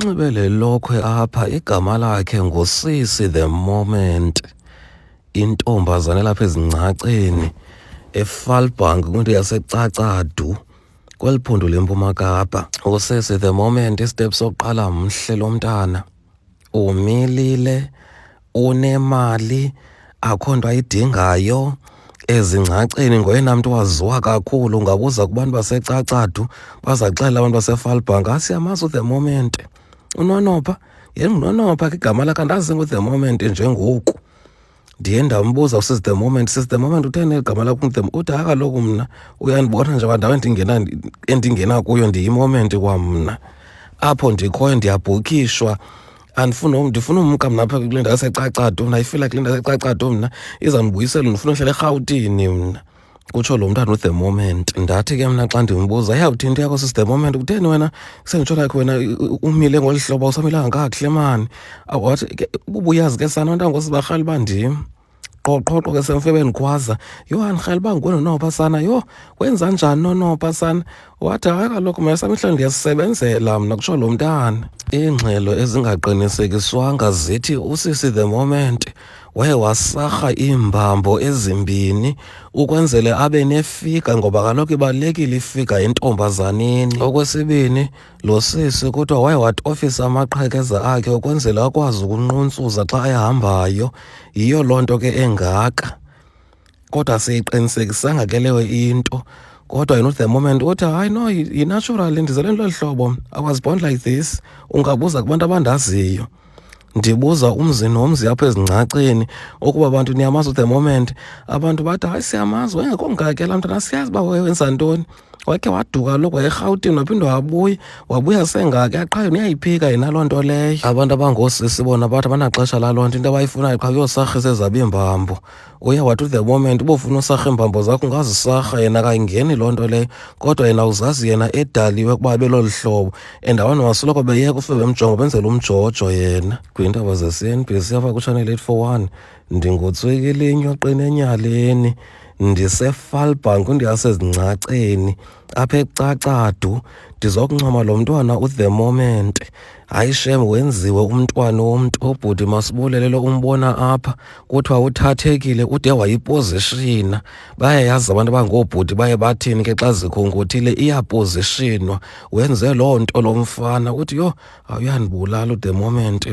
unxibe le lokhwe apha, igama lakhe nguSisi The Moment, intombazana elapha ezingcaceni eValbank kwinto yaseCacadu kweli phondo leMpuma Kapa. USisi The Moment, isitephu sokuqala mhle lo mntana, umilile, unemali, akho nto ayidingayo. Ezingcaceni ngoyena mntu waziwa kakhulu. Ungabuza kubantu baseCacadu bazaxelela abantu baseValbank, siyamazi uThe Moment. UNonopha, yena nguNonopha ke igama lakhe, andazi nguThe Moment njengoku. Ndiye ndambuza uSisi The Moment, Sisi The Moment utheni igama lakho uThe? Uthi kaloku mna uyandibona nje kwandawo endingena kuyo ndiyimoment kwamna. Apho ndikhoyo ndiyabhukishwa, ndifuna umka mna apha kule ndawo yaseCacadu, mna ayifila kule ndawo yaseCacadu mna izandibuyisela, ndifuna uhlala eRhawutini mna. Kutsho lo mntana uThe Moment. Ndathi ke mna xa ndimbuza, yawuthi into yakho Sisi The Moment, kutheni wena senditsho like wena umile ngolu hlobo awusamilanga kakuhle mani? Wathi ubuyazi ke sana abantu ngosibarhali bandim qoqoqo ke semfebe ndikhwaza, yho andirhela uba nguNonopha sana, yho wenza njani Nonopha sana? Wathi hayi kaloku mna samihla ndiyasebenzela mna, kutsho lo mntana. Iingxelo ezingaqinisekiswanga zithi uSisi The Moment waye wasarha iimbambo ezimbini ukwenzele abe nefika, ngoba kaloku ibalulekile ifika entombazaneni. Okwesibini, lo sisi kuthiwa waye watofisa amaqhekeza akhe ukwenzela akwazi ukunquntsuza xa ehambayo. Yiyo loo nto ke engaka, kodwa siyiqinisekisanga ke leyo into. Kodwa yena uThe Moment uthi hayi no, yi-natural, ndizele lolu hlobo, I was born like this. Ungabuza kubantu abandaziyo. Ndibuza umzi nomzi apha ezingcaceni ukuba abantu niyamazi uThe Moment. Abantu bathi hayi siyamazi, wayengekho mngake laa mntana, siyazi uba wenza ntoni. Wakhe waduka kaloku waya eRhawutini waphinde wabuya sengake, aqhayo niyayiphika yena loo nto leyo. Abantu abangoosisi bona bathi abanaxesha laloo nto, into abayifunayo qha kuyosarhisa ezabo iimbambo. Uye wathi uThe Moment uba ufuna usarha iimbambo zakho ungazisarha, yena akayingeni loo nto leyo. Kodwa yena uzazi yena edaliwe ukuba abe lolu hlobo, and abantu masoloko beyeka ufike bemjonga benzela umjojo yena. Kwiintaba ze-CNBC apha kuChannel 841, ndinguTswekile oqine enyaleni, ndiseValbank kwindawo yasezingcaceni apha eCacadu, ndizokuncoma lo mntwana uThe Moment. Hayi shem, wenziwe umntwana womntu. Ubhuti masibulele lo umbona apha, kuthiwa uthathekile, ude wayipozishina. Bayayazi abantu abangoobhuti baye bathini ke xa zikhunguthile, iyapozishinwa. Wenze loo nto lo mfana, uthi yho awuyandibulala uThe Moment.